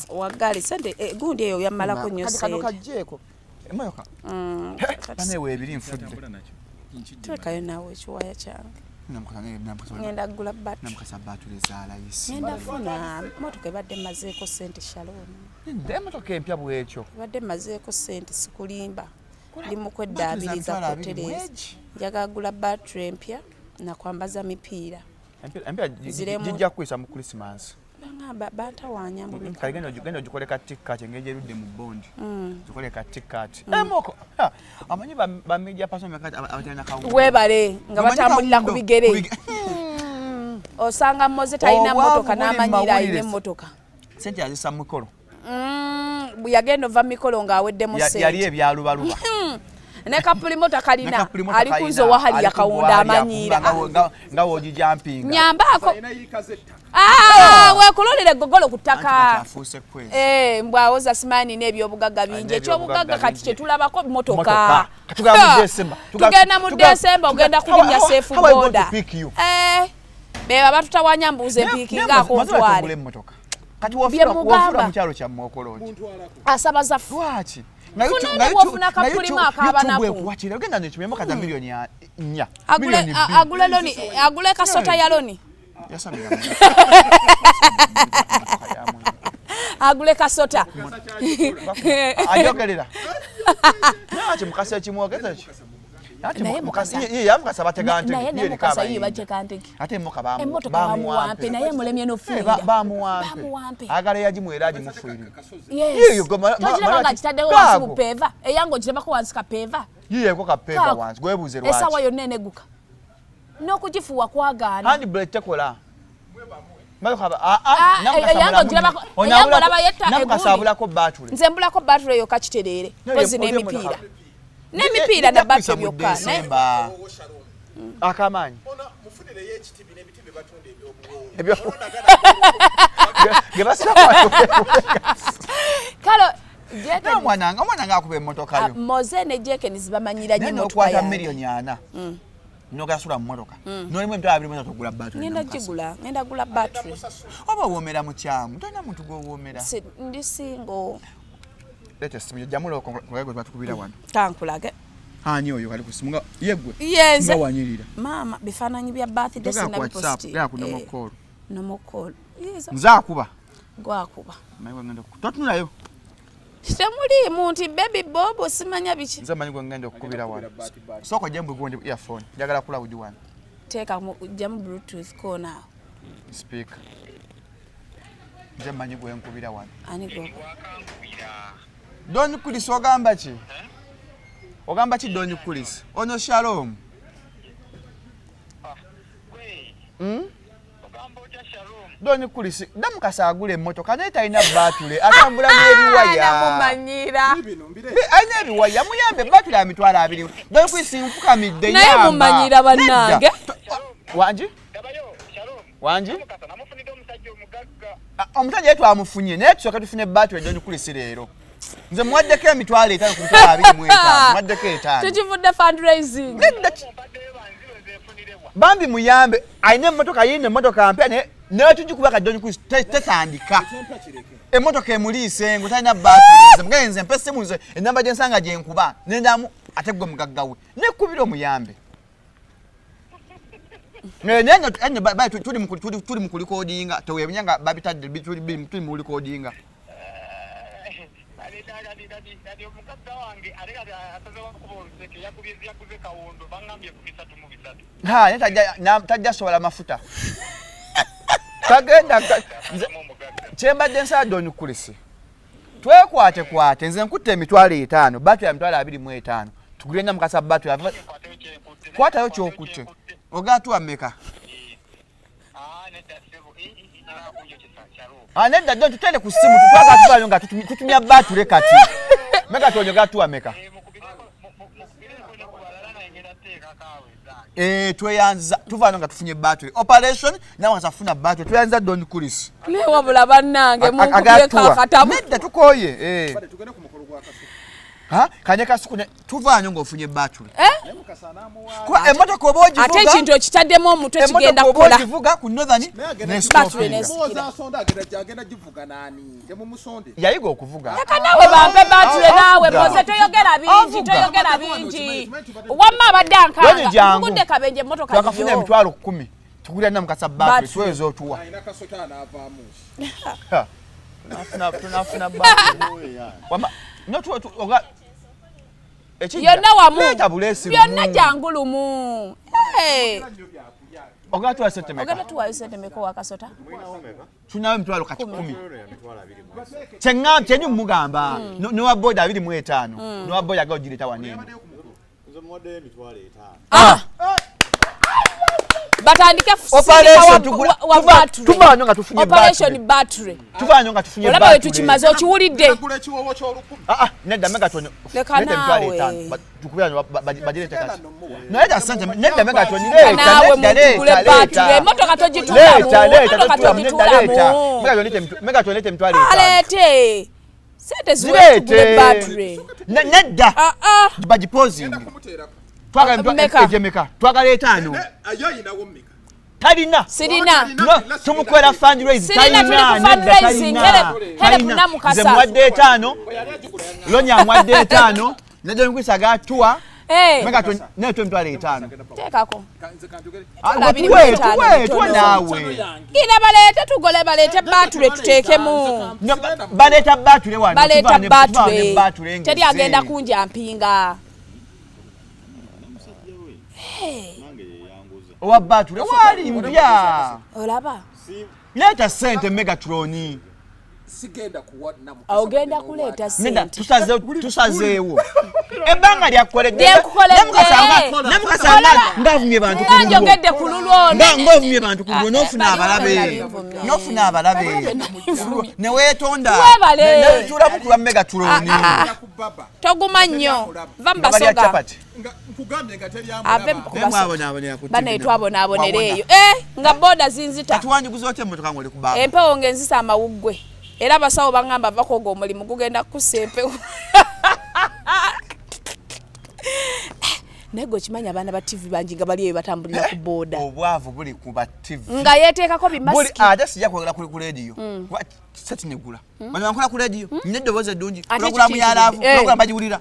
Wagali sente gundi eyo yamalako nnyo sente. Kano kajjeko. Emoyoka. Banewe ebiri nfudde. Tekayo nawe ekiwaya kyange. Ngenda kugula battery. Namukasa battery ezaalayisi. Ngenda funa motoka ebadde mazeeko sente Shalom. Emotoka empya bwekyo. Ebadde mazeeko sente sikulimba. Ndi mu kweddaabiriza ku Terezi. Njagala kugula battery empya na kwambaza mipiira. Empya jijja kukwisa mu Christmas. Batawanya mu bika. Genda ogikoleka ticket engeri erudde mu bondi. Gikoleka ticket. Emoko. Amanyi ba media person abatana kawo. Webale nga batambulira ku bigere. Osanga Moze talina motoka n'amanyira ayine motoka. Sente yazisa mukolo. Yagenda ova mikolo ng'awedde mu sente. Yali ebyalubaluba. Ne kapulimoto kalina ali kunzo wahali yakawunda amanyira. Nga woji jumping. Nyambako. We kulolere gogolo kutaka. Mbwawoza simani n'ebyobugagga bingi. Ekyobugagga kati kye tulabako motoka. Tugenda mu Desemba ogenda kulinnya seefu boda. Beba batutawanya mbuze mpiki ng'akontwale. Kati wofula mu kyalo kya Mwokoloki. Asabaza lwaki? Wafuna kapulimo akaba naku. Wachira ogenda n'ekimemo kata milioni 4. Agule loni, agule kasota ya loni. Yasamira. Agule kasota. Ajogerera. Nachi mukasa ekimwogeza ki? Ati mukasa yamukasa bategante ye mukasa ye bategante. Ate moka bamu. Emotoka bamuwampe naye mulemye n'ofuira. Bamuwampe. Agala yagimwera agimufuira. Yes. Tojiranga kitaddewo wansi mu peva. Eyango kirabako wansi ka peva. Yiye ko ka peva wansi. Gwebuze lwaki. Esawa yonna eneguka. N'okugifuwa kwagaana. Hand brake tekola. Namukasabulako battery. Nze mbulako battery eyo kakiterere. Kozi n'emipiira. N'emipiira na battery byokka. Akamanyi. Mufunire y'ekitibi n'ebitibi batunde ebyo. Kalo mwana akube emmotoka yo. Moze ne Jeke nizibamanyira nyo motoka ya. N'okwata milioni 4. Nogasula mu motoka. N'olimu emitwalo abiri mweza tugula battery. Ngenda gula battery. Oba woomera mu kyamu, tolina muntu gw'owoomera. Ndi single. Lete simu jamulo kwego batukubira wano. Kankulage. Ani oyo kali kusimunga yegwe. Yes. Ngawanyirira. Mama bifananyi bya birthday sina posti. Ya kuna mokolo. No mokolo. Yes. Nzakuba. Gwakuba. Mayiwa ngenda totunayo. Temuli muntu baby bobo simanya biki. Nze manyi ngenda okukubira wano. Soko jembu gonde earphone. Njagala kula uji wano. Teka jamu bluetooth ko now. Speaker. Nze manyi nkubira wano. Ani go. Doni kulisi ogamba ki? Ogamba ki doni kulisi? Ono Shalom. Ogamba ocha Shalom. Doni kulisi namukasa agule emmotoka naye talina battery atambula n'ebiwaya. Namumanyira. Ayina ebiwaya muyambe battery ya mitwalo 2. Doni kulisi nfukamidde yamba. Naye mumanyira bannange. Wanji? Dabayo Shalom. Wanji? Namufunidde omusajja omugagga. Omusajja yetu amufunye naye tusooka tufune battery doni kulisi leero. Nze mwaddeko emitwalo 5 ku mitwalo 25. Mwaddeko 5. Tukivudde fundraising. Bambi muyambe ayina emmotoka yine emmotoka mpya ne tugikuba kadoni ku tetandika. Emmotoka emuliise ngo talina battery. Mugenze mpese muze enamba gyensanga gyenkuba nendamu ategwe mugaggawe. Nekubira omuyambe. Nenga tuli mu kulikodinga tewebnyanga babitadde tuli mu kulikodinga. Dadi omukadde wange aleka ataze wakubolseke yakuze kawondo bangambye ku 3 mu 3. Tajja sobola mafuta. Kagenda kyembadde nsala doni kulisi. Twekwate nze nkutte emitwalo 5 battery ya mitwalo 25. Tugulenya mukasa battery kwatayo kyokutte. Ogatuwa meka. Nedda doni tutende ku simu tutwaka tubayo nga tutumya battery kati. Meka tonyoga tuwa meka. Tweyanza tuvano nga tufunye battery operation nawe asafuna battery tweyanza doni kulisi. Lewa bula bannange mungu byeka katabu. Nedda tukoye. Tugende ku mukolo gwa kaso. kanye kasuku tuvanyo ng'ofunye battery kuba emmotoka oba ogivuga ate ekintu okitaddemu omutwe kigenda kukola ogivuga ku northern yayiga okuvuga leka naawe bampe battery naawe mpoze toyogera bingi wamma abadde ankanga ngudde kabenje emmotoka twakafuna emitwalo 10 tugulira na mukasa battery tuweza otuwa tunafuna battery wamma yonna wamu byonna jangulumu ogatuwa sente meka ogatuwa sente meka wakasota tunawe emitwalo kati 10 kyenyini mugamba nowa boda 25 nowa boda gogireta wanene batandike tuvanyo nga tufunye battery tuvanyo nga tufunye olaba we tukimaze okiwulidde nedda megatonyo leka naawe tukubira bagirete kati naye dasente nedda megatonyo naawe mutugule battery emmotoka togitulamu megatonyo lete emitwalo alete sente ziwe tugule battery nedda bagipozingi twagala twagala 5 talina sirina tumukwera fundraise talina mukasa nze mwadde 5 lonya mwadde 5 najo nkwisa gatua mega neto mtwale 5 tekako tuwe nawe ina balete tugole balete battery tutekemu baleta battery wano baleta battery teri agenda kunja mpinga owa battery wali mbya olaba leta sente Megatroni sigenda kuwadna ogenda kuleta sente tusazeewo ebanga lyakoledde nemukasanga ngavumye bantu njogedde ku lulwo ngavumye bantu ku lulwo nofuna abalabe neweetonda netula bukulwa Megatroni toguma nnyo va mbasoga ave bane twabonaabonera eyo nga boda zinzita empewo ngenzisa amawuggwe era abasawo baŋŋamba bakoga omulimu gugenda kukussa empewo naye gwe kimanya abaana ba TV bangi nga bali eyo batambulira ku boda obwavu buli ku ba TV nga yeeteekako bimasiki ate sijja kwogera ku radio setinegula bano bankola ku radio neddoboozi eddungi pulogulamu yalaavu pulogulamu bagiwulira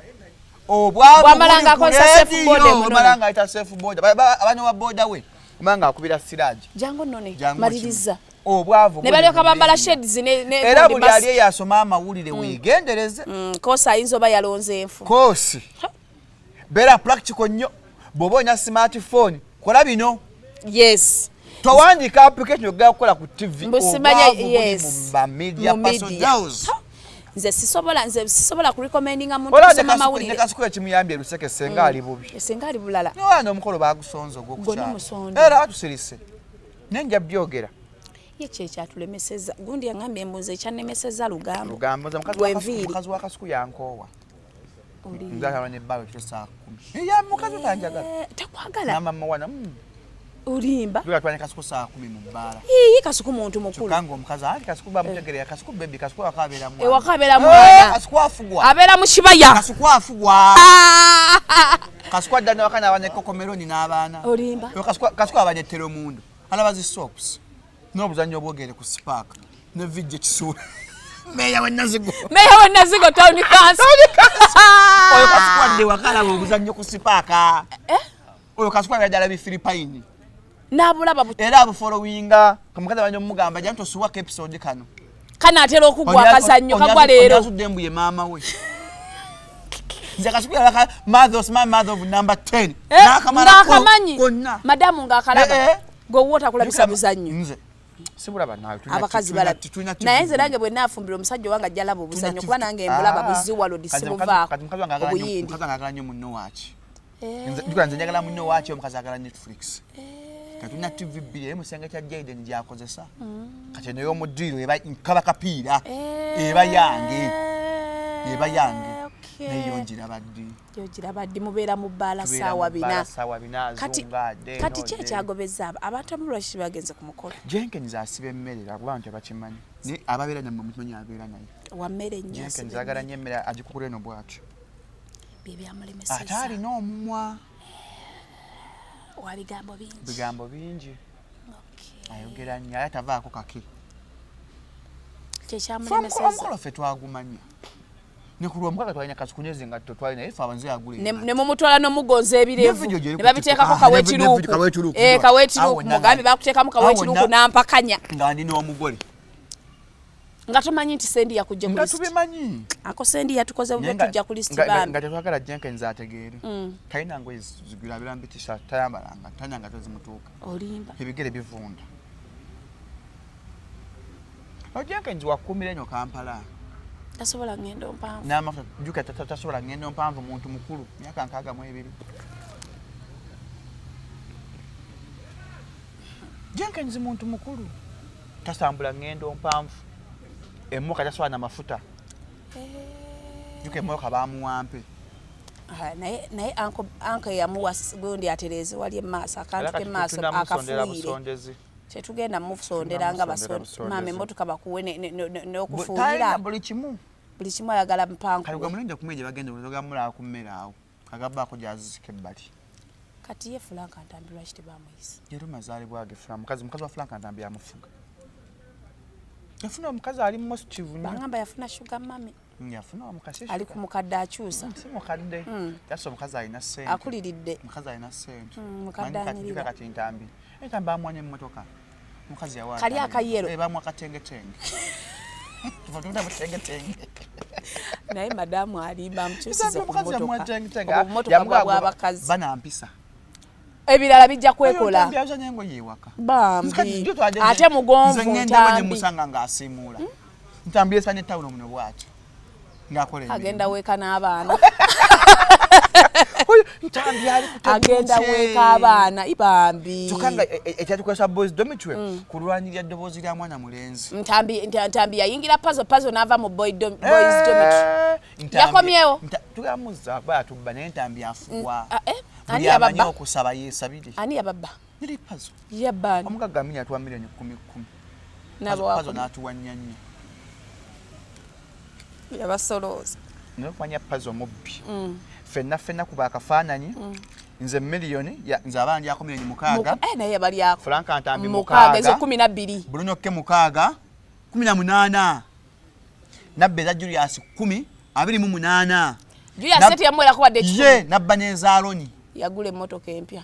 bwamalanga akozesa safe boda omalanga ayita safe boda abana wa boda we omanga akubira siraji jangu none maliriza obwavu ne balyoka bambala shades era buli ali yasoma amawulire weegendereze kosa ayinza oba yalonze enfu kosi bera practical nnyo bw'oba olina smartphone kola bino yes towandika application yogera kukola ku TV mbusimanya yes mu media personals nze sisobola ku recommendinga muntu kusoma amawulire nekasukule kimuyambye luseke senga ali bubi senga ali bulala n'awana omukolo bagusonzo gw'okukyala era atusirise nenja byogera ye kyatulemeseza gundi yangambye embuzi ekyanemeseza lugambo mukazi wa kasuku yankoowa ngakaba nebbawe kyo saa 10 ya mukazi utanjagala takwagala na mama wana ulimba tugatwanye kasuku saa 10 mu bbala kasuku muntu mukulu kango omukazi ali kasuku bamutegerera kasuku baby kasuku akabera mwana wakabera mwana kasuku afugwa abera mu kibaya kasuku afugwa kasuku adana wakana abanye kokomeroni n'abaana olimba kasuku abanye teromundu alabazi soaps n'obuzanyo obwogere ku spark ne vidje kisura meya wenazigo town council oyo kasuku ade wakala obuzanyo ku spark oyo kasuku abajala bi Philippine nabulaba era abo followinga kamukaza banyo mugamba janto suwa episode kano kana atero okugwa akazanyo kagwa leero azudembu ye mama we nze kasuku yalaka mother of number 10 nakamanyi madamu ngakalaba go wota kulabisa buzanyo nze sibulaba nawe abakazi balati naye nze nange bwe nafumbira omusajja wange jalaba obuzanyo kuba nange embulaba buziwalo disibuvaako obuyindi mukazi angagala nnyo munno waaki nze njagala munno waaki omukazi agala Netflix katuna TV bbiri emusenge kya Jaden gyakozesa kati naye omudiiro kaba kapiira eba yange yongira baddi mubeera mu bbaala saawa bina kati kyekyagobeza abatamulwashi bagenze ku mukolo Jenkins asiba emmere akuba nti abakimanyi naye ababeera nammwe mukimanyi abeera naye wammere nnyo Jenkins agala nnyo emmere agikukula eno bwatyo byebyamulemeseza ate alina omumwa wa bigambo bingi bigambo bingi ayogera nnyo ate tavaako kake kyekyamulemeseza omukolo ffe twagumanya ne ku lw'omukaga twalina kasukunyezi nga twalina ife abanze yagula ne mumutwala n'omugonza ebirevu ne babiteekako kaweetiruuku kaweetiruuku mugambe bakuteekamu kaweetiruuku n'ampakanya nga ndi n'omugole nga tumanyi nti sendi yakujja nga tubimanyi ako sendi yatukoze bwe tujja ku listi bambi nga tetwagala Jenkins ategeere talina ngoye zigula birambi t-shirt tayambalanga tanyanga tozimutuuka olimba ebigere bivunda Jenkins wakuumira nnyo Kampala tasobola ngendo mpanvu n'amafuta juka tasobola ngendo mpanvu muntu mukulu myaka 62 Jenkins muntu mukulu tasambula ngendo mpanvu emmoka tasobola na mafuta juka emmoka bamuwampe naye anko yamuwa gundi atereze wali emaaso akantu k'emaaso akafuuyire tetugenda mufusondera nga maama emmotoka bakuwe n'okufuuyira buli kimu ayagala mpanku kaliga mulungi okumweje bagenda ogamulaba ku mmere awo agabbaako gyazizika ebbali kati ye Frank Ntambi lwaki tebamuyisa yero mazaalibwa ge mukazi wa Frank Ntambi yamufuga yafuna omukazi ali positive nnyo bangamba yafuna sugar mami yafuna omukasi ali ku mukadde akyusa si mukadde yasa omukazi alina ssente akuliridde omukazi alina ssente mukadde anyirira kati Ntambi bamwanya emmotoka omukazi yawa kali akayero bamwa akatengetenge tuvatunda butengetenge naye madamu alimba amukyusiza ku mmotoka bw'abakazi banampisa ebirala bijja kwekola mbyaza nyengo yewaka bambi ate mugonvu Ntambi musanga ngasiimula Ntambi esanye tawuno muno bwati ngakola agenda weka n'abaana Ntambi ali agenda weka abaana ibambi tukanga ekyatukwesa boys dormitory kulwanirya ddoboozi lya mwana mulenzi Ntambi yayingira pazo n'ava mu boys dormitory yakomyewo tugamuza bayatubba naye Ntambi afuwa ani yababba okusaba yeesabire ani yababba niri pazo yabbani omugagga amini atuwa milioni 10 pazo n'atuwa nnyannya yabasolooza nokumanya pazo mubbi fenna kuba akafaananyi nze miliyoni nze abaana ndyako milioni 6 naye bali ako Frank Ntambi 6 ezo 12 Bruno Ke 6 18 Nabbeza Julius 10 28 Julius seti yamwera kuba de ye nabba neza Loni yagule emmotoka empya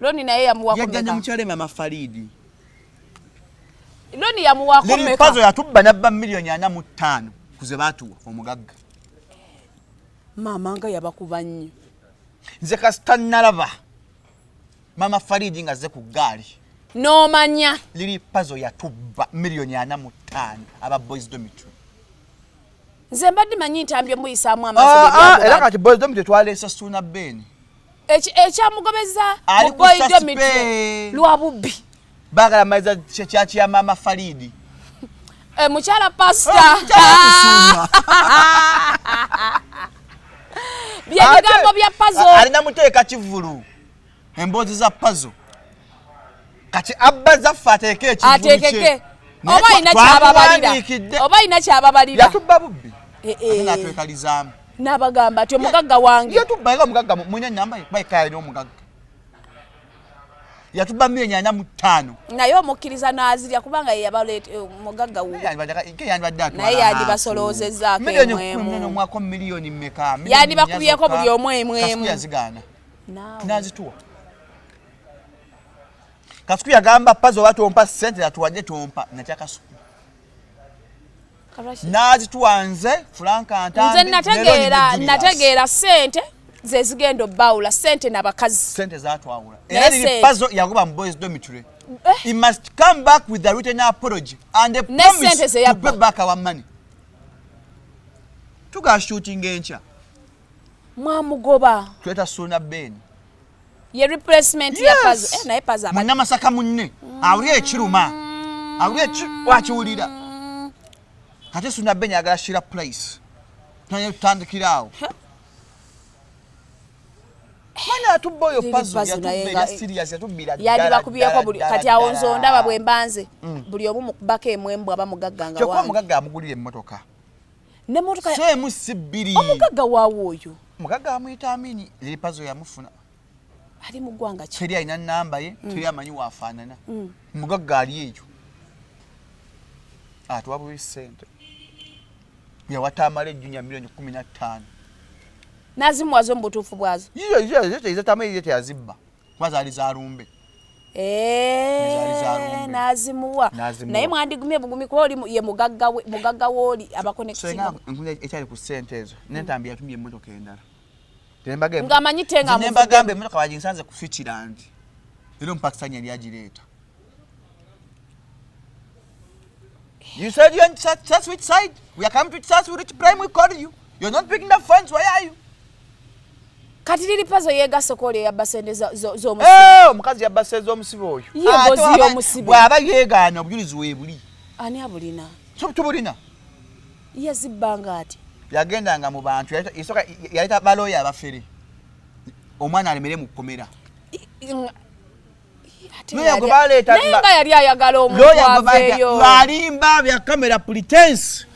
Loni naye yamuwa kumeka yajja mukyale mama Faridi Loni yamuwa kumeka liri pazo yatubba nabba milioni 45 kuze batuwa omugagga mama nga yabakuba nnyo nze kasita nalaba mama Faridi nga ze ku gaali n'omanya liri pazo yatubba milioni 45 aba boys dormitory nze mbadde manyi Ntambi muyisaamu amaaso era kati boys dormitory twaleesa Suna Ben ekyamugobeza mu boys dormitory lwa bubbi baagala maiza kyaki ya mama Faridi mukyala pastor byebigambo bya pazo alina muteeka kivulu emboozi za pazo kati abba zaffe ateeke ekivulu kye oba ina kyababalira yatubba bubbi natwekalizaamu n'abagamba ati omugagga wange yatubba nga omugagga mwine namba bayikayalina omugagga yatubba milioni 45 naye omukkiriza n'azirya kubanga ye yabaleeta omugagga wuwe naye yandibasoloozezzaako emwemu mwako milioni mmeka yandibakubyeko buli omu emwemu yazigaana nazituwa Kasuku yagamba pazo batompa ssente yatuwadde tompa natya Kasuku nazituwa nze Frank Ntambi nategeera ssente ze zigenda obbawula ssente n'abakazi ssente zatwawula era liri pazo yagoba mu boys dormitory he must come back with a written apology and a promise to pay back our money tuga shooting enkya mwamugoba tweta Suna Ben ye replacement ya pazo naye pazo abali munnamasaka munne awulira ekiruma awulira wakiwulira ate Suna Ben yagala shira place naye tutandikiraawo mana atubba oyo pazo yatubba serious yatubbira yali bakubiyeko buli kati awo nzondaba bwe mbanze buli omu mukubako emwembu aba mugagga nga wange omugagga amugulira emmotoka ne motoka semu sibiri omugagga waawo oyo mugagga amuyita Amini lipazo yamufuna ali mu ggwanga ki teri alina namba ye teri amanyi waafaanana mugagga ali eyo atuwabuwa ssente yawatamala ejjunya milioni 15 nazimuwazo mu butuufu bwazo izetamaye teyazibba kuba zaali zalumbe nazimuwa naye mwandigumye bugumi kuba oli ye mugagga wooli abakonekisiga ekyali ku ssente ezo nentambi yatumye emmotoka endala ng'amanyi tenga nembagamba emmotoka baginsanze ku Switzerland era omupakisani yali agireeta. You said you're on South which side? We are coming to South which prime we called you. You're not picking up funds. Why are you? Kati lili pazo yegase kole ya basende zo musibo. Omukazi yabase zo musibo oyo. Ye bozi yo musibo. Bwaba yegaana obujulizi webuli. Ani abulina? Tubulina. Yazibanga ati. Yagendanga mu bantu isoka yaleta baloya abafere. Omwana alemere mu komera. Loya gobaleta nenga yali ayagala omuntu aveyo. Balimba bya camera pretense.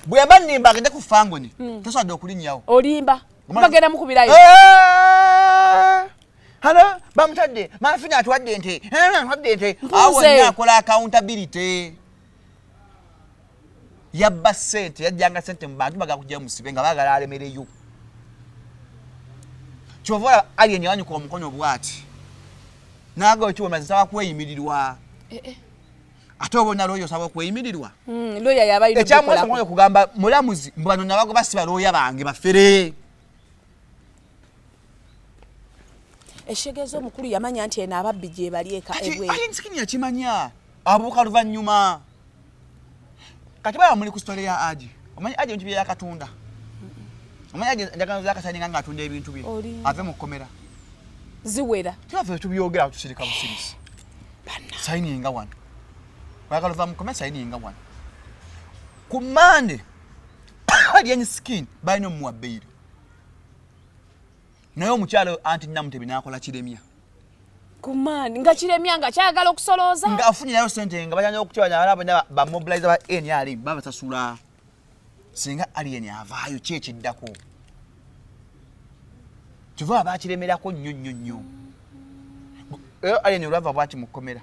Bwe banimba agende ku fangoni. Tosadde okulinnyawo. Olimba. Bagenda mukubirayo. Halo, bamutadde. Mafina atwadde ente. Atwadde ente. Awo nyakola accountability. Yabba sente, yajjanga sente mu bantu baga kujja musibe nga bagala alemereyo. Kyova alien yanyu ko omukono bwati. Nago chiwo mazaba kweyimirirwa. Ate obona loyo saba kweyimirirwa. Loya yabayino kola. Ekyamwe kugamba mulamuzi mbano nabago basiba loya bange bafere. Eshegezo omukulu yamanya nti ena ababbi gye bali eka ebwe. Ati nsikini yakimanya. Abuka luvannyuma. Kati baba muli ku story ya Aji. Omanyi Aji nti bya katunda. Omanyi Aji ndagano za kasani nga atunda ebintu bye. Ave mu komera. Ziwera. Tuve tubyogera tusirika busirisi. Bana. Signing nga one. Wakalo va mu komera signing nga one. Kumande. Ali any skin by no mu abeiro. Nayo mukyalo anti namutebi nakola kiremya. Kumani nga kiremya nga kyagala okusolooza nga afunye nayo sente nga bajanya okukyanya alabo ba mobilize ba NRM baba tasula singa alien avaayo kyekiddako tuva abakiremerako nnyo alien olava bwaki mukomera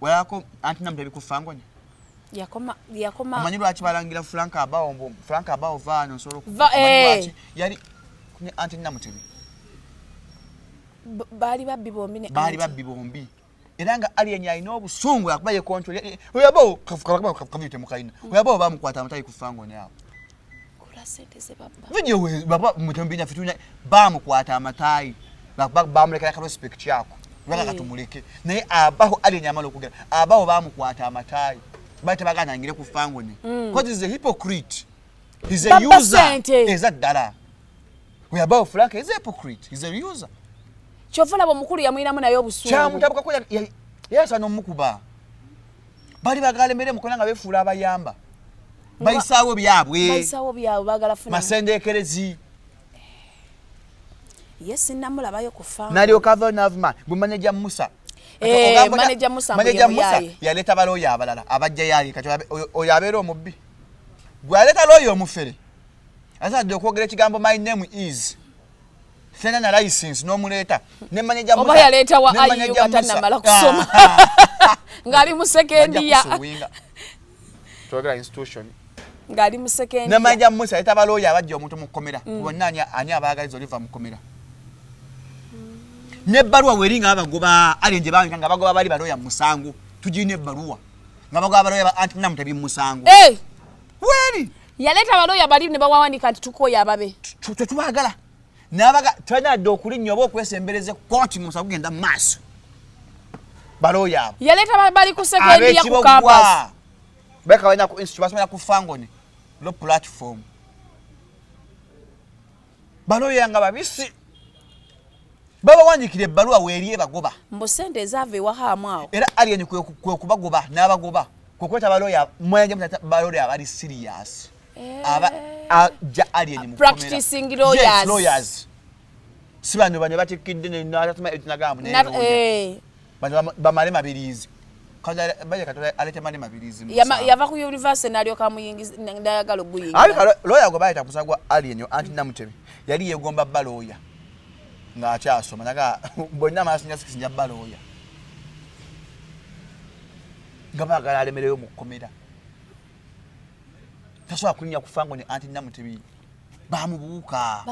wayako anti namutebi kufangoni yakoma amanyi lwaki balangira Frank abawo vaano nsolo kumanya yali ne anti namutebi bali babbi bombi era nga alien yalina obusungu akuba ye control oyabo kavite mukaina oyabo bamukwata amatayi kufangoni awo kula sente ze baba video we baba mutombinya fitunya bamukwata amatayi bamuleka ka respect yako waka katumuleke naye abaho alien yamalo kugera abaho bamukwata amatayi bate bagana ngire kufangoni because he's a hypocrite, he's a user is a dala oyabo Frank is a hypocrite, he's a user. Chofala bomukulu yamwinamu nayo obusungu. Chamutabuka ko yasa no mukuba. Bali bagale mere mukona nga befula abayamba. Bayisawo byabwe bagala funa. Masendekerezi. Yes namula bayo kufanga. Nali okava navma bu manager Musa. Manager Musa yaleta baloya abalala abajja yali kati oyabero omubbi. Gwaleta loyo omufere. Asa dokwogera kigambo my name is Sena na license no muleta ne manager Musa. Oba yaleta wa ayu katana mala kusoma. Ngali mu second year. Toga institution. Ngali mu second year. Ne manager Musa yeta baloya abajja omuntu mu komera. Kubonna ani abagalizo liva mu komera. Ne barua weringa abagoba alenje bangi nga bagoba bali baloya musango. Tujine barua. Nga bagoba baloya anti namutebi musango. Weri. Yaleta baloya bali ne bawawanika ati tukoya ababe. Tubagala. Nabaga twana dokulinyo bo kwesembereze konti musa kugenda maso baloya yaleta bali ku second ya ku campus beka wanya ku institution basema ku fangoni lo platform baloya nga babisi baba wanyikire balua weriye bagoba mbosende zave wa hamao era alien kwe kubagoba nabagoba kokweta baloya mwenye baloya bali serious aba alien mu practicing lawyers sibano bane batikidde ne natuma etinagamu ne bamale mabirizi kaza baje katola alete mali mabilizi yava ku university nalyo kamuyingiza ndayagala oguyingiza ali lawyer go bayita kusagwa alien anti namutebe yali yegomba baloya nga akyasoma naga bonna amasinya sikisinja baloya nga bagala alemereyo mu komera tasobola kulinya kufango ne anti namutebe bamubuuka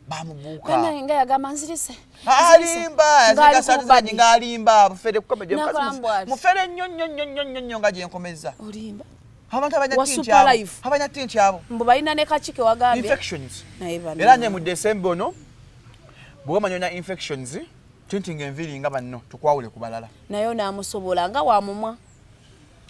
bana nga yagamba nzirise alimba yazikasatizanyi nga alimba bufere kukomedde mufere nnyo nga gyenkomeza olimba abantu abanyatinti abo mbu balina ne kachike wagambye infections era ne mu December ono bwomanya na infections tinti ng'enviri nga banno tukwawule ku balala nayo naamusobola nga wamumwa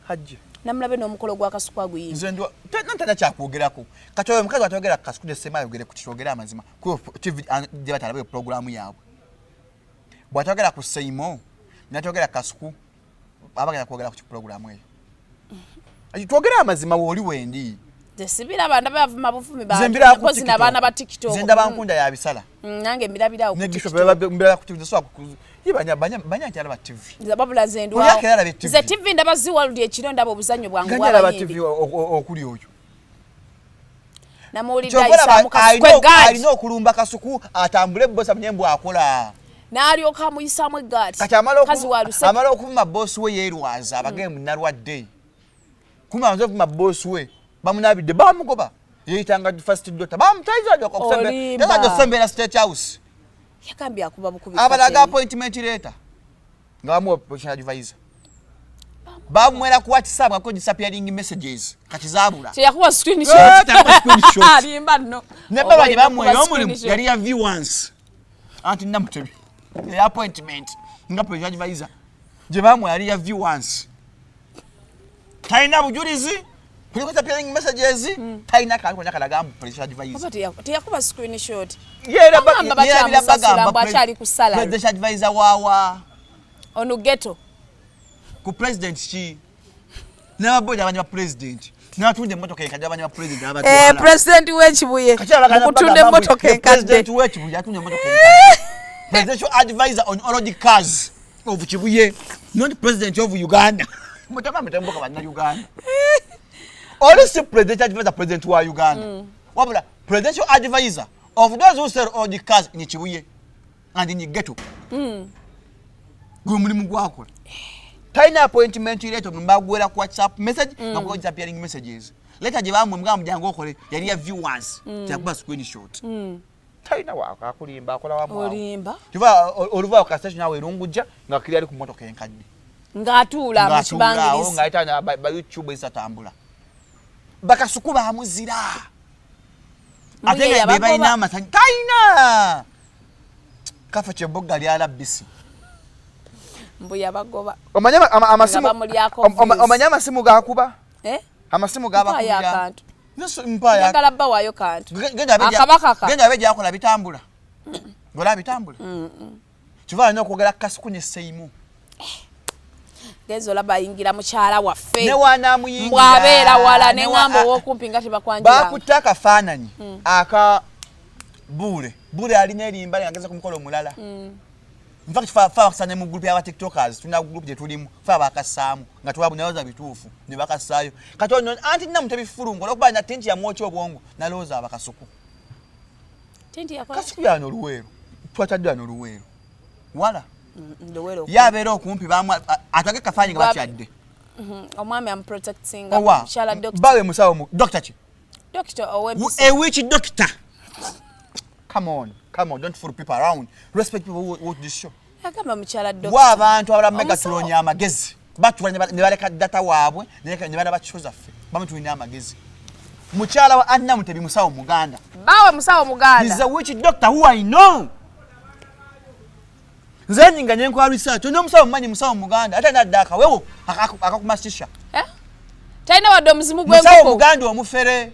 hajje namulabe n'omukolo gwa kasuku aguyinza nze ndo tana kyakwogerako kati oyo omukazi atwogera kasuku ne sema ayogere ku kitwogera amazima ku TV gye batalabe programu yaabwe bw'atwogera ku Seimo natwogera kasuku abagenda kwogera ku programu eyo twogera amazima woli wendi desibira abana bavuma buvumi ba kozi n'abaana ba TikTok zenda bankunda ya bisala nange mirabira ku TikTok mbira ku TikTok so banya kyala ba TV zababula zendu wao ze TV ndabaziwaludi ekiro ndabo obuzanyo bwangu bw'abayimbi okuli oyo namulida isamu kwe gadi alina okulumba kasuku atambule bosa mnyembo akola n'alyoka muyisamu eggaati amala okuvuma bosi we yeerwaza abagee munalwadde kumanze okuvuma bosi we bamunabidde bamugoba yeyitanga first doctor bamutaiza okusembera state house yakambye akuba bukubi abalaga appointment letter nga bamuwa position advisor bamwera ku WhatsApp ako disappearing messages kati zabula yakuwa screenshot alimba no ne baba ni bamwera omulimu yali ya viewers anti namutebi appointment nga position advisor je bamwe yali ya viewers taina bujulizi kuliko disappearing messages taina kantu nyakalaga position advisor yakuba screenshot yera bagamba achali kusala position advisor wawa onu ghetto ku president chi na boda abanya president na tunde motoka ekajja abanya president abatwala president wechibuye kutunde motoka ekajja president wechibuye atunde motoka presidential advisor on all the cars of Chibuye not president of Uganda mutama mtemboka bana Uganda also presidential advisor president wa Uganda wabula presidential advisor of those who sell all the cars in Chibuye and in ghetto gumulimu gwako taina appointment letter mbagwera ku WhatsApp message ngako disappearing messages letter je bamwe mga mjango okole yali ya viewers yakuba screenshot taina wako akulimba akola wamwe olimba kiva oluva ku station nawe irunguja nga kili ali ku motoka enkadde ngatula mu kibangirizi ngaita ba YouTube isatambula bakasukuba amuzira atenge beba ina matani taina kafa cheboga lyala bisi mbuya bagoba omanya amasimu gakuba amasimu gabakuba neso mpaya galabba wayo kantu genda beja akola bitambula ngola bitambula kiva ino kwogera kasuku ne Seimo gezo laba yingira mukyala waffe ne wana muyingira mwabera wala ne ngambo wokumpi ngati bakwanjira bakutaka fananyi aka bure alina erimba ngageza kumukolo mulala in fact fa kusane mu group ya TikTokers tuna group je tulimu fa bakasamu nga twabu nayoza bitufu ne bakasayo katono anti namutebifurungo lokuba na tenti ya mwocho obwongo na loza bakasuku tenti yakwa kasuku ya no luwero twatadde no luwero wala luwero yabera okumpi bamwa atake kafanyi nga bakyadde omwami am protecting shala doctor bawe musawo doctor chi doctor owebisi which doctor Come on, don't fool people around. Respect people who watch this show. Akamba mchala doctor. Wa abantu abala mega tulonya amagezi. Batu ne baleka data waabwe, ne bana bachoza ffe. Bamutunya amagezi. Muchala wa Anna Mutebi musawo Muganda. Bawe musawo Muganda. He's a witch doctor who I know. Nzenyi nganye kwa research. Ono musawo manyi musawo Muganda. Ata nadaka wewo akakumasisha. Taina wado mzimu gwe musawo Muganda omufere.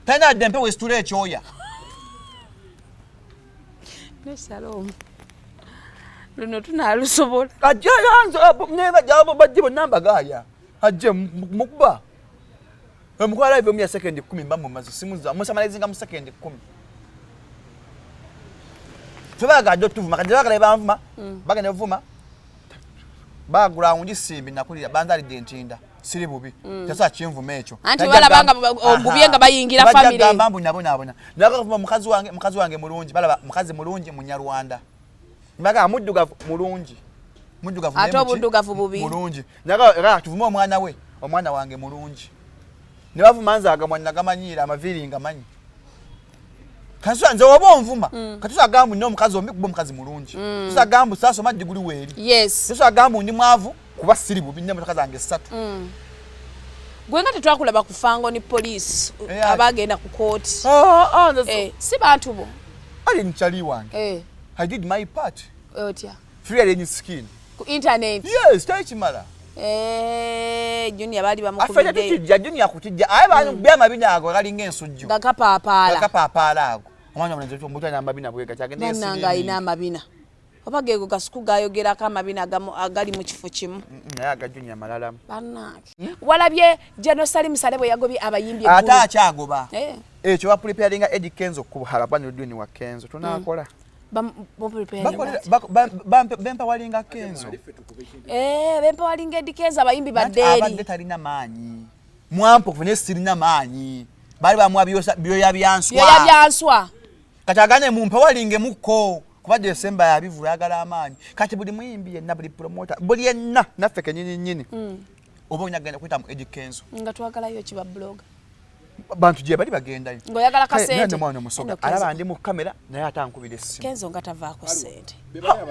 Taina dempe westule ekyoya. Shalom. Luno tunalusobola. Ajja yanzo neba jabo bajibo namba gaya. Ajje mukuba. Mukwala ibe mu second 10 mbambo mazi simuza. Musamalizinga mu second 10. Tubaga do tuvuma kadira kale bamvuma. Baga ne vuma. background simbi nakulira banzalidde ntinda siri bubi tasa kinvuma ekyo anti balabanga obubiyenga bayingira family bagamba nabona nakakuva mukazi wange mulungi balaba mukazi mulungi munyarwanda mbaga muddugavu mulungi muddugavu ate obuddugavu bubi mulungi naka tuvuma omwana wange mulungi ne bavumanza agamwana gamanyira amaviringa manyi kanso nze obo nvuma katusa gambu no mukazi ombi kubo mukazi mulungi tusa gambu sasa maddi guli weri yes tusa gambu ndi mwavu kuba siri bubi ne mukazi ange 3 gwenga tetwakulaba kufango ni police abagenda ku court si bantu bo ali nchali wange I did my part otya free any skin ku internet yes tayimala junior bali bamukubide afete tujja junior kutijja aye bantu byama binago galinga ensujju gakapapala ago omwana mwanzo cyo mutana amabina bwega kyagende siri nanga ina amabina obagego kasuku gayogera ka amabina agali mu kifo kimu naye aga junior malala banake walabye General Salim Salebo yagobye abayimbi ata akyagoba ekyo wa preparinga Eddie Kenzo ku harabani oduni wa Kenzo tunakola bempa walinga Kenzo bempa walinga Eddie Kenzo abayimbi baderi abadde talina maanyi mwampo kufune sirina maanyi bali bamwa biyo yabyanswa katagane mumpa walinge muko kuba December yabivula agala amaanyi kati buli muyimbi yenna buli promoter buli yenna naffe kenyini obonya genda kwita mu Eddie Kenzo nga twagalayo kiba blog bantu je bali bagendayo ngoyagala ka sente nende mwana musoga alaba ndi mu kamera naye atankubira essimu Kenzo nga tavaako sente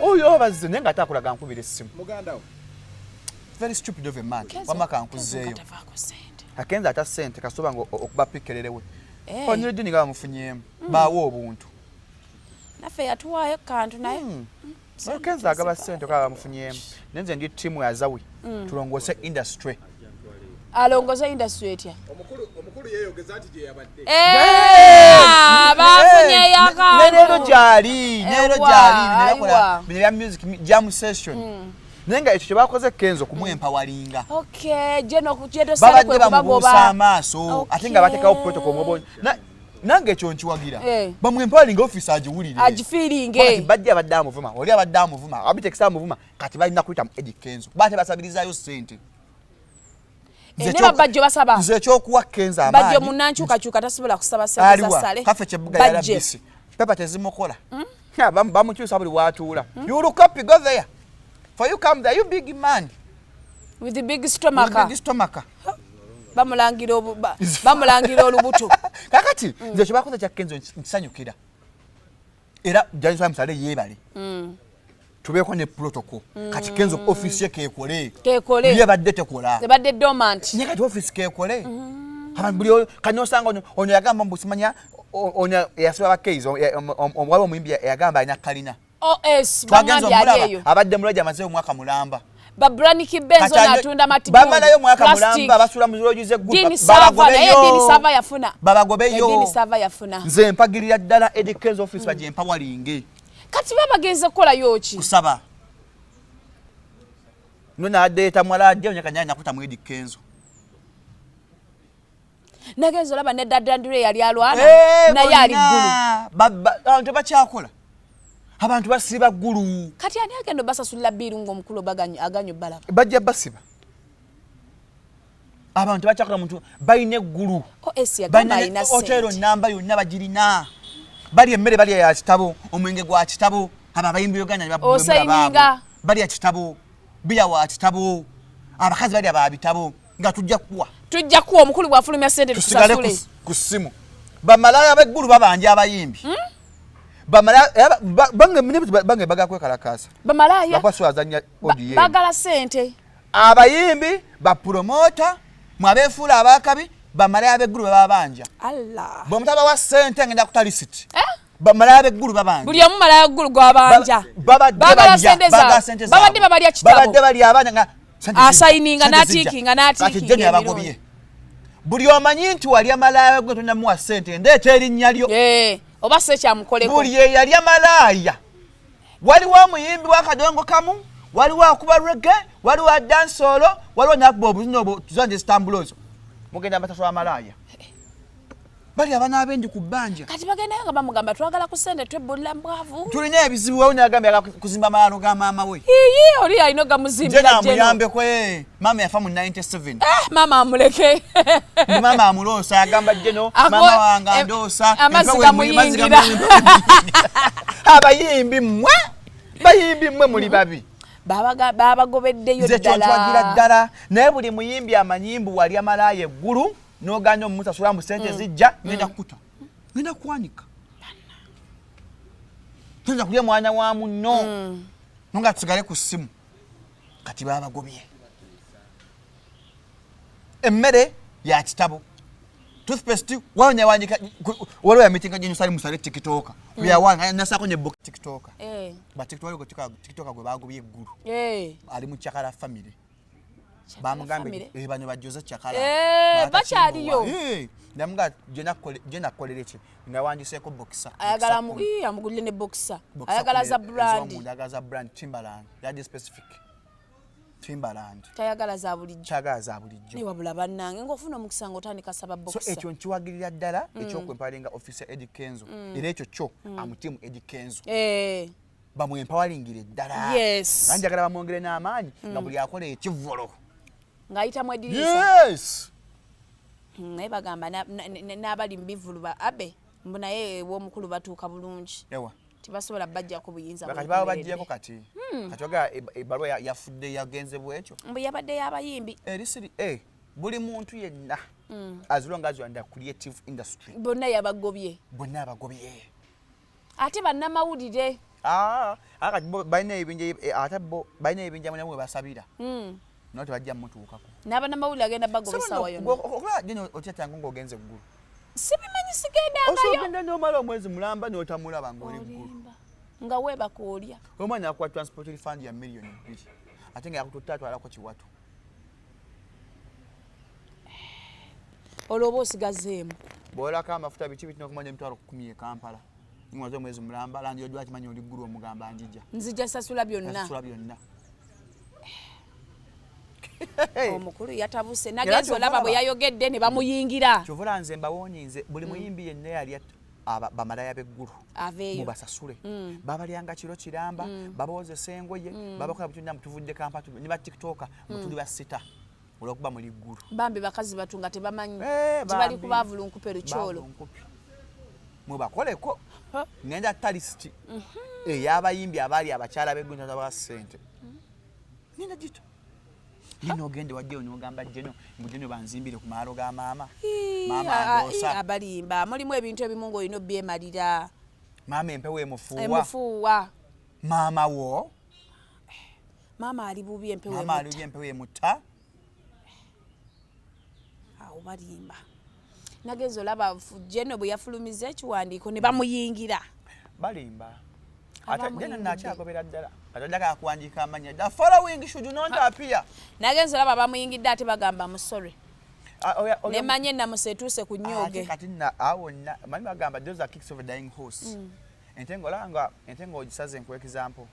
oyo bazze nenga atakulaga nkubira essimu mugandawo very stupid of a man wamaka nkuzeeyo tavaako sente akenza ata sente kasoba ngo okuba pikelerewe onye dini nga mufunyemu bawo obuntu naffe yatuwaayo kantu naye akenza agaba sente kaba mufunyemu nenze ndi timu ya Zawi tulongose industry alongoza industry etya omukulu yeyogeza ati je yabadde bafunye yakano nero jali nakola bya music jam session nenga ekyo kye bakoze Kenzo kumwempa walinga okay jeno kujeto sale kwe bagoba amaso ate nga batekawo protocol mobonye nange ekyo nkiwagira bamwempa walinga office ajiwulire ajifiringe bajja abaddamu vuma oli abaddamu vuma abitekisa mu vuma kati balina kuita mu Eddie Kenzo bate basabirizayo sente neba bajjo basaba nze ekyokuwa Kenzo amaanyi bajjo munankyukakyuka tasobola kusaba sente za sale kafe kyebuga ya RBC pepa tezimukola bamukyusa buli watuula you look up go there for you come there you big man with the big stomach bamulangira olubuto kakati nze kyebakoze kya Kenzo nkisanyukira era James Musale yebale tubeeko ne protocol kati Kenzo office kekole ye badde tekola tebadde dormant nye kati office kekole abantu buli kanosanga ono yagamba mbusimanya ono yasiba bakeizo omwalo omuyimbi yagamba ina kalina OS bangambye aliyo abadde mulaja amaze omwaka mulamba Babraniki Benzo natunda matibu bamalayo mwaka mulamba basula muzirojize group babagobeyo Dini Sava yafuna nze mpagirira ddala Eddie Kenzo office baje mpa walinge kati babagenze kola yoki kusaba nona data mwala dio nyakanya nakuta mu Eddie Kenzo nagenzo laba ne dadandure yali alwana na yali gulu abantu bachyakola abantu basiba gulu kati ani agendo basasulira biru ng'omukulu aganyo bala bajja basiba abantu bachyakola muntu bayine gulu OS yagamba ina sente otero namba yonna bagirina bali emmere bali ya kitabo omwenge gwa kitabo aba bayimbi Uganda osayinga bali ya kitabo biya wa kitabo abakazi bali aba bitabo nga tujja kuwa omukulu bwafulumya sente tusasule ku simu bamalaya beggulu babanja abayimbi bamalaya bange bagakwe kalakasa bamalaya bakwaswazanya odiye bagala sente abayimbi ba promoter mwabefuula abakabi bamalaya beggulu babanja Allah bomutaba wa sente ngenda kutalisiti bamalaya beggulu babanja buli omu malaya beggulu gwabanja bagala sente za babadde babalya kitabo babadde bali abana nga asayininga natikinga jeni abagobye buli omanyi nti wali amalaya gwe tunamuwa sente ndeeta erinnya lyo oba se kyamukoleko buli yali amalaya waliwo omuyimbi w'akadongo kamu waliwo akuba reggae waliwo dansolo waliwo nakuba obuzino tuzanje stambulozo mugenda batasoba amalaya bali abana abendi ku bbanja kati bagenda nga bamugamba twagala ku sente twebbulira mbwavu tulina ebizibu wawo n'agambye kuzimba amalalo ga maama we oli alina gamuzimbira jena amuyambe kwe maama yafa mu 97 maama amuleke maama amuloosa agamba jeno maama wange andoosa amazzi gamuyingira abayimbi mmwe muli babi babagobeddeyo ddala ddala naye buli muyimbi amanyimbu wali amalaayo eggulu n'oganya omumusasula mu sente zijja ngenda kukuta ngenda kuwanika toyinza kulya mwana wa munno nonga tusigale ku ssimu kati babagobye emmere ya kitabo toothpaste wanyawandika waliwo yamitinga gyenyo sali musale tikitoka kuyawanga nasako ne book tikitoka ba tikitoka gwe bagobye eggulu ali mu Chakala family bamugambe bano bajoza Chakala bakyaliyo ndamuga jena kolereke ngawandiseko boxer ayagala amugulire ne boxer ayagala za brand Timberland yadi specific Timberland tayagala za bulijjo chagala za bulijjo ni wabula bannange ngofuna omukisa ng'otandika saba boxer so ekyo nkiwagirira ddala ekyokwempaliringa officer Eddie Kenzo era ekyo kyo amutimu Eddie Kenzo bamwempawalingira ddala nanjagala bamwongere n'amaanyi nga buli akola ekivvolo ng'ayitamu eddirisa yes naye bagamba n'abali mu bivulu ba abe mbu naye w'omukulu batuuka bulungi ewa tibasobola bajjako buyinza kati baba bajjeko kati oga ebbaluwa yafudde yagenze bwekyo mbu yabadde y'abayimbi erisiri buli muntu yenna as long as you are in the creative industry bonna yabagobye ate bannamawulire akati balina ebinja mwe basabira noti bajja mutuukako n'abannamawulire agenda bagobesaawa yonna otyatangu ng'ogenze eggulu sibimanyi sigendangayo osogenda n'omala omwezi mulamba n'otamulaba ng'oli eggulu nga weebaka olya omwana akuwa transport refund ya $2 million ate nga yakututte atwalako kiwato olwo oba osigazeemu bw'olako amafuta biki bitina okumanya emitwalo 10 e Kampala ng'omaze omwezi mulamba landi ojwa kimanyi oli ggulu omugamba njija nzija sasula byonna omukulu yatabuse nagenza olaba bwe yayogedde ne bamuyingira kyovula nze mbawonyinze buli muyimbi yenna yali bamalaya b'eggulu mubasasule babalyanga kiro kiramba babawozesa engoye babakola butunda mutuvudde Kampala ne ba tiktoka mutuli basita olwokuba muli ggulu bambi bakazi batunga tebamanyi tibali kubavulunkupe lukyolo mubakoleko ngenda talisiti ey'abayimbi abaali abakyala b'eggulu naba ssente ngenda gito lino ogende wajja onogamba jeno mujeno banzimbire ku maalo ga maama ndosa abalimba mulimu ebintu ebimu ng'olina obyemalira maama empewo emufuuwa maama wo maama ali bubi empewo emutta awo balimba nagenza olaba jeno bwe yafulumiza ekiwandiiko ne bamuyingira balimba ate jeno nakyagobera ddala atadaka akuwandiika amanya the following should not appear nagenza olaba bamuyingidde ate bagamba musore nemanye namusetuuse ku nnyoge kati awo manyi bagamba those are kicks of a dying horse entengo olanga entengo ogisaze nku example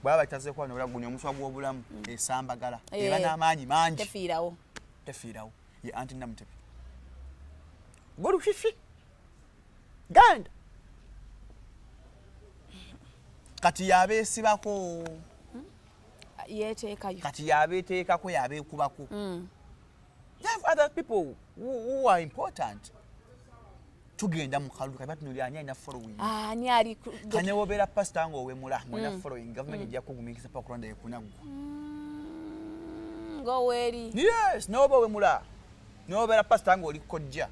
bwaba bitazeeko wano olagunya omuswa gw'obulamu esambagala eba n'amaanyi mangi tefiirawo ye anti namutepe golufifi ganda kati yabeesibako yeteekayo kati yabeeteekako yabeekubako you have other people who are important tugenda mu kalulu kati batunulira ani alina following ani ali kane wobeera pasita ng'owemula ng'olina following gavumenti ejja kukugumiikiriza paka okulonda yekunagwa ng'oweeri yes n'oba owemula n'obeera pasita ng'oli kojja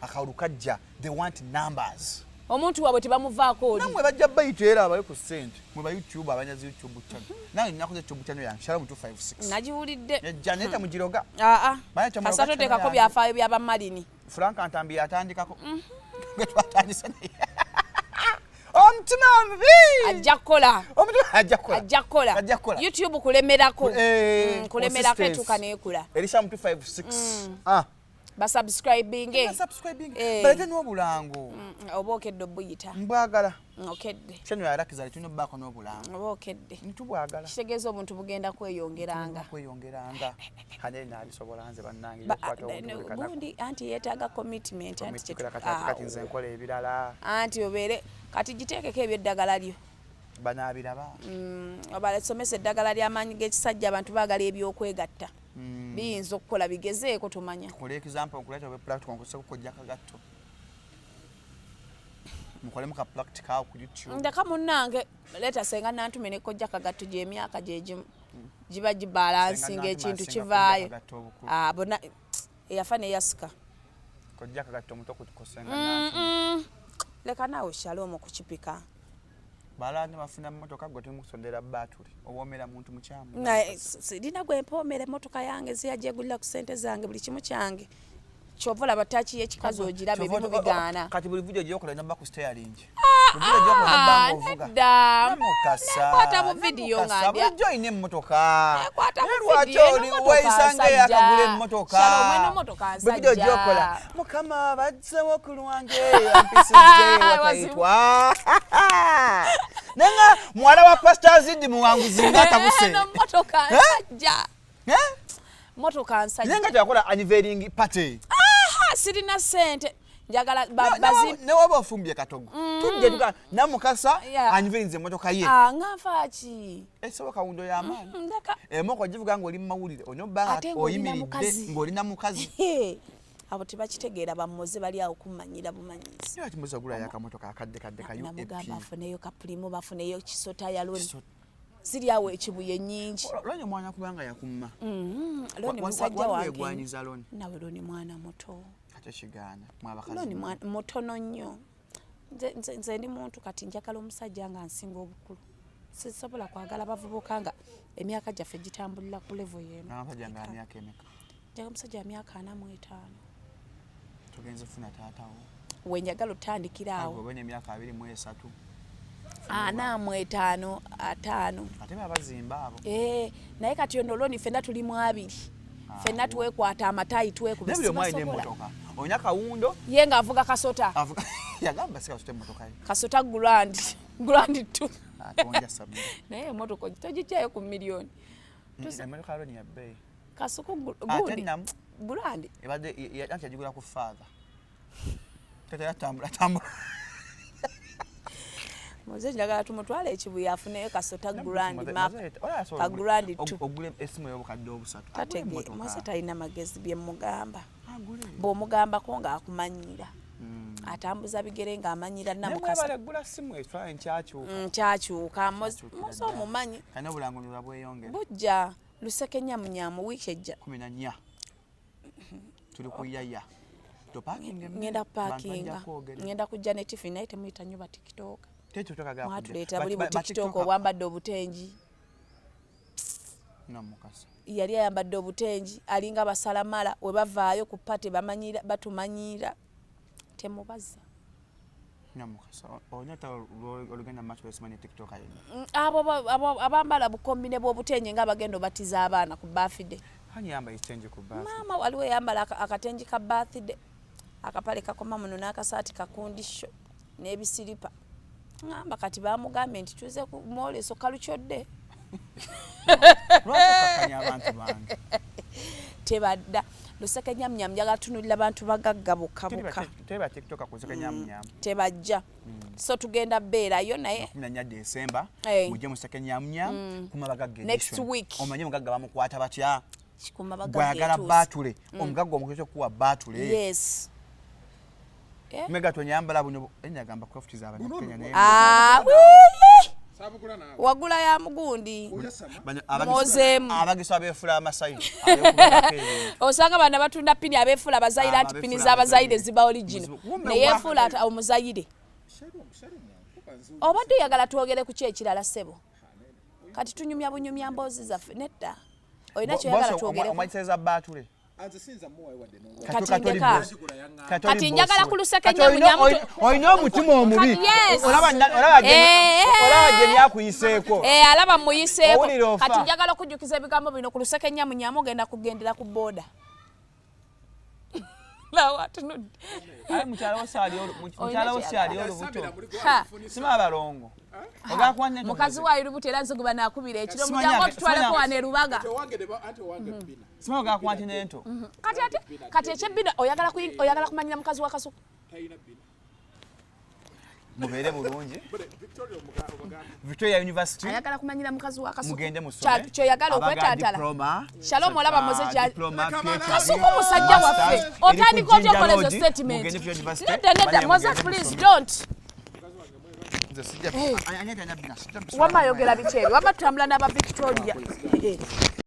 akalulu kajja they want numbers omuntu waabwe tebamuvaako oli namwe bajja bayita era abayo ku ssente mwe ba youtube abanyazi youtube channel nange ninakoze youtube channel yange Shalom 256 nagiwulidde ejja naye temugiroga kasa toteekako byafaayo by'abamalini Franka Ntambi yatandikako gwe twatandise naye omutima mubi ajja kukola youtube kulemerako kulemerako etuuka neekula eri Shalom 256 basubscribinge balete n'obulango oba okedde obuyita mbwagala okedde kyano yalakiza tulina obbaako n'obulango oba okedde ntubwagala kitegeeza obuntu bugenda kweyongeranga kane naabisobola nze bannange gundi anti yeetaaga commitment kati nze nkola ebirala anti obeere kati giteekeko ebyeddagala lyo banaabiraba obalesomesa eddagala ly'amaanyi g'ekisajja abantu baagala ebyokwegatta biyinza okukola bigezeeko tumanya kola example nkuleeta obe practical nkuse kukojja kagatto mukolemu ka practical ku YouTube ndeka munnange leeta senga nantume ne kojja kagatto gy'emyaka gyegimu giba gibalansinga ekintu kivaayo bona eyafa neyasika kojja kagatto muto kutukosenga leka naawe shalom okukipika balani bafuna mmotoka gwe temusondera batuli owoomera muntu mukyamu sirina gwe mpoomera emmotoka yange ziyajegulira ku ssente zange buli kimu kyange kyova olaba ttaki y'ekikazi ogirabe ebimu bigaana kati buli vidiyo gyokola inaba ku steering nekwata mu vidiyo nga bulijjo olina emmotoka lwaki oli weeyisanga yakagula emmotoka buli vidiyo gyokola mukama bazzewo ku lwange ampisizze watayitwa nenga muwala wa pastor Zidi muwanguzi ngatabuse mmotoka nsajja mmotoka nsajja nenga tyakola anniversary party sirina ssente njagala newoba ofumbye katogo tujje tuka namukasa anniversary emmotoka ye ng'afa ki esoboka kawundo y'amaanyi emoko givuga ng'oli mu mawulire onyobanga oyimiridde ng'olina mukazi abo tebakitegeera bamuze bali awo kumanyira bumanyizi lwaki muze ogula yakamotoka akadde kayo namugamba afuneyo kapulimu bafuneyo kisota ya loni ziri awo ekibuye nnyingi loni omwana kubanga yakumma loni musajja wange egwanyiza loni nawe loni mwana muto kati kigaana mwabakazi loni mutono nnyo nze ndi muntu kati njagala omusajja nga nsinga obukulu sisobola kwagala bavubuka nga emyaka gyaffe gitambulira ku levo yeeno n'abajjanga emyaka emeka njaga omusajja wa myaka 45 tugenze funa taatawo wenjagala otandikira awo obe n'emyaka 23 45 5 ate babazimba abo naye kati ono loni ffenna tulimu abiri ffenna tuwekwata amatayi tuwekuba nebuli omwali n'emmotoka olina kawundo ye ng'avuga kasota yagamba si kasota emmotoka ye kasota grand 2 naye emmotoka togijjayo ku miliyoni emmotoka loni ya bbeeyi kasuku gundi bulandi ebadde anti yagigula ku father tata yatambula muze njagala tumutwala ekibuye afuneyo kasota grand map ka grand 2 ogule esimu y'obukadde obusatu tatege muze talina magezi bye mugamba bw'omugambako ng'akumanyira atambuza bigere ng'amanyira namukasa nkyakyuka muze omumanyi kana obulango nibwa bweyongera bujja luseke nyamunyamu wiiki ejja 14 tuli ku yaya ngenda kupakinga ngenda kujja ne tiffin naye temuyita nnyo ba tiktok mwatuleeta buli bu tiktok owambadde obutengi yali ayambadde obutengi alinga basalamala we bavaayo ku pate batumanyira temubaza abo abambala bukombine bw'obutengi nga bagenda obatiza abaana ku birthday maama waliwo eyambala akatengi ka birthday akapale kakoma muno n'akasaati kakundisho n'ebisiripa ngamba kati bamugambye nti tuze ku mwoleso kalukyodde tebadda luseke nyamnyam njagala tunulira bantu bagagga bukabuka tebajja so tugenda beerayo naye 14 December mujje museke nyamnyam kuma bagagga next week omanye mugagga bamukwata batya kikuma bagagga bwagala batule omugagga omukyo kuwa batule yes mega tonyambala buno enyagamba craftiza abanya Kenya naye wagula ya mugundi mozemu abagisa abefula amasayidi osanga bana batunda pini abefula bazayire anti pini z'abazayire ziba original neyefula omuzayire obadde yagala twogere ku kyekirala ssebo kati tunyumya bunyumya mboozi zaffe nedda olina kyoyagala twogere omwanyiseza batule kati njagala ku luseke nyamunyamu olina omutima omubi olaba gye yakuyiseeko alaba muyiseeko kati njagala okujjukiza ebigambo bino ku luseke nyamunyamu ogenda kugendera ku booda watunudde mukyala wo syali olubuto sima abalongo mukazi waayo lubuto era nze guba nakubira ekiro mujangu otutwaleko wano erubaga sima ogakwati nento kati ekyebbina oyagala kumanyira mukazi wa kasuku mubeere bulungi Victoria University ayagala kumanyira mukazi wa kasuku mugende musome kyoyagala okwetantala Shalom olaba moze kasuku musajja waffe otandika otya okolezo statement nedda moze please don't wama yogera biki ebyo wama tutambula n'aba Victoria